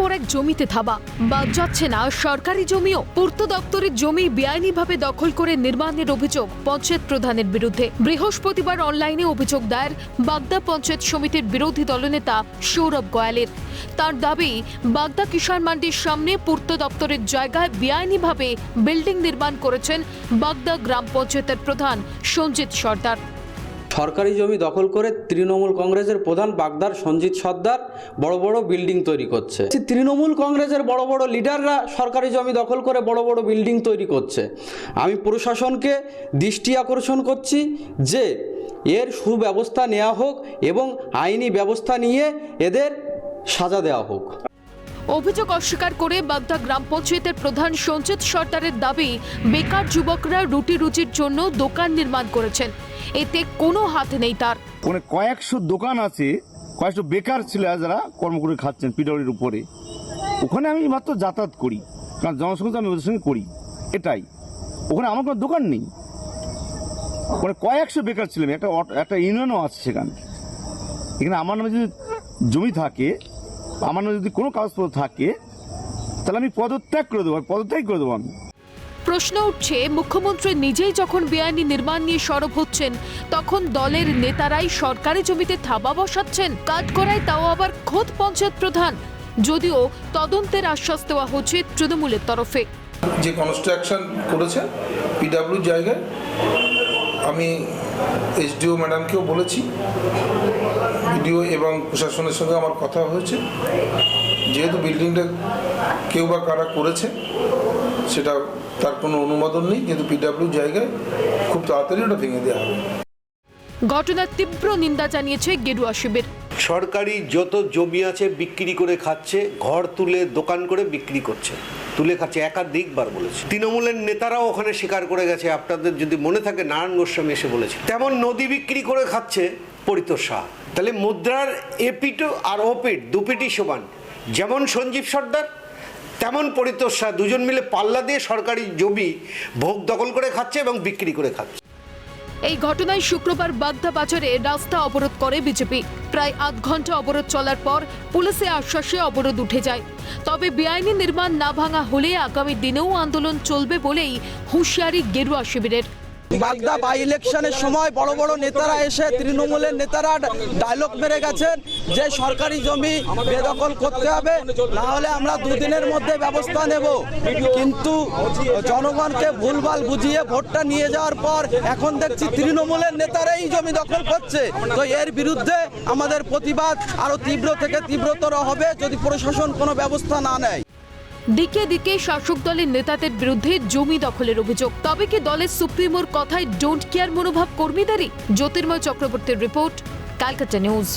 পর এক জমিতে থাবা, বাদ যাচ্ছে না সরকারি জমিও। পূর্ত দপ্তরের জমি বেআইনিভাবে দখল করে নির্মাণের অভিযোগ পঞ্চায়েত প্রধানের বিরুদ্ধে। বৃহস্পতিবার অনলাইনে অভিযোগ দায়ের বাগদা পঞ্চায়েত সমিতির বিরোধী দলনেতা সৌরভ গোয়ালের। তার দাবি, বাগদা কিষাণ মান্ডির সামনে পূর্ত দপ্তরের জায়গায় বেআইনিভাবে বিল্ডিং নির্মাণ করেছেন বাগদা গ্রাম পঞ্চায়েতের প্রধান সঞ্জিত সর্দার। সরকারি জমি দখল করে তৃণমূল কংগ্রেসের প্রধান বাগদার সঞ্জিত সর্দার বড় বড় বিল্ডিং তৈরি করছে। তৃণমূল কংগ্রেসের বড় বড় লিডাররা সরকারি জমি দখল করে বড় বড় বিল্ডিং তৈরি করছে। আমি প্রশাসনকে দৃষ্টি আকর্ষণ করছি যে এর সুব্যবস্থা নেওয়া হোক এবং আইনি ব্যবস্থা নিয়ে এদের সাজা দেওয়া হোক। অভিযোগ অস্বীকার করে বাগদা গ্রাম পঞ্চায়েতের প্রধান সঞ্জিত সর্দারের দাবি, বেকার যুবকরা রুটি রুচির জন্য দোকান নির্মাণ করেছেন, এতে কোনো হাত নেই তার। কয়েকশো দোকান আছে, কয়েকশো বেকার ছিল যারা কর্ম করে খাচ্ছেন পিডব্লিউডির উপরে। ওখানে আমি মাত্র যাতায়াত করি, কারণ জনসংখ্যা আমি ওদের সঙ্গে করি, এটাই। ওখানে আমার কোনো দোকান নেই। ওখানে কয়েকশো বেকার ছিলাম, একটা ইউনিয়নও আছে সেখানে। এখানে আমার নামে যদি জমি থাকে, আমার নামে যদি কোনো কাগজপত্র থাকে, তাহলে আমি পদত্যাগ করে দেবো আমি। প্রশ্ন উঠছে, মুখ্যমন্ত্রী নিজেই যখন বেআইনি নির্মাণ নিয়ে সরব হচ্ছেন, তখন দলের নেতারাই সরকারি জমিতে থাবা বসাচ্ছেন। কাঠগড়ায় তাও আবার খোদ পঞ্চায়েত প্রধান, যদিও তদন্তের আশ্বাস দেওয়া হচ্ছে তৃণমূলের তরফে। যে কনস্ট্রাকশন করেছে পিডব্লিউ জায়গায়, আমি এসডিও ম্যাডামকেও বলেছি, বিডিও এবং প্রশাসনের সঙ্গে আমার কথা হয়েছে। যেহেতু বিল্ডিংটা কেউ বা কারা করেছে সেটা তার কোনো অনুমোদন নেই, কিন্তু পিডব্লিউ জায়গায় খুব তাড়াতাড়ি ওটা ভেঙে দেওয়া হবে। ঘটনার তীব্র নিন্দা জানিয়েছে গেরুয়া শিবির। সরকারি যত জমি আছে বিক্রি করে খাচ্ছে, ঘর তুলে দোকান করে বিক্রি করছে, তুলে খাচ্ছে, একাধিকবার বলেছে। তৃণমূলের নেতারাও ওখানে স্বীকার করে গেছে, আপনাদের যদি মনে থাকে নারায়ণ গোস্বামী এসে বলেছে। তেমন নদী বিক্রি করে খাচ্ছে পরিতোষ শাহ। তাহলে মুদ্রার এপিট আর ওপিট দুপিটি সমান। যেমন সঞ্জীব সর্দার তেমন পরিতোষ শাহ, দুজন মিলে পাল্লা দিয়ে সরকারি জমি ভোগ দখল করে খাচ্ছে এবং বিক্রি করে খাচ্ছে। এই ঘটনায় শুক্রবার বাগদা বাজারে রাস্তা অবরোধ করে বিজেপি। প্রায় আধ ঘন্টা অবরোধ চলার পর পুলিশের আশ্বাসে অবরোধ উঠে যায়। তবে বেআইনি নির্মাণ না ভাঙা হলে আগামী দিনেও আন্দোলন চলবে বলেই হুঁশিয়ারি গেরুয়া শিবিরের। বাগদা বাই ইলেকশনের সময় বড় বড় নেতারা এসে তৃণমূলের নেতারা ডায়লগ মেরে গেছেন যে সরকারি জমি বেদখল করতে হবে, না হলে আমরা দুদিনের মধ্যে ব্যবস্থা নেব। কিন্তু জনগণকে ভুলভাল বুঝিয়ে ভোটটা নিয়ে যাওয়ার পর এখন দেখছি তৃণমূলের নেতারাই জমি দখল করছে। তো এর বিরুদ্ধে আমাদের প্রতিবাদ আরো তীব্র থেকে তীব্রতর হবে যদি প্রশাসন কোনো ব্যবস্থা না নেয়। দিকে দিকে শাসক দলের নেতাদের বিরুদ্ধে জমি দখলের অভিযোগ। তবে কি দলের সুপ্রিমোর কথায় ডোন্ট কেয়ার মনোভাব কর্মীদেরই? জ্যোতির্ময় চক্রবর্তীর রিপোর্ট, ক্যালকাটা নিউজ।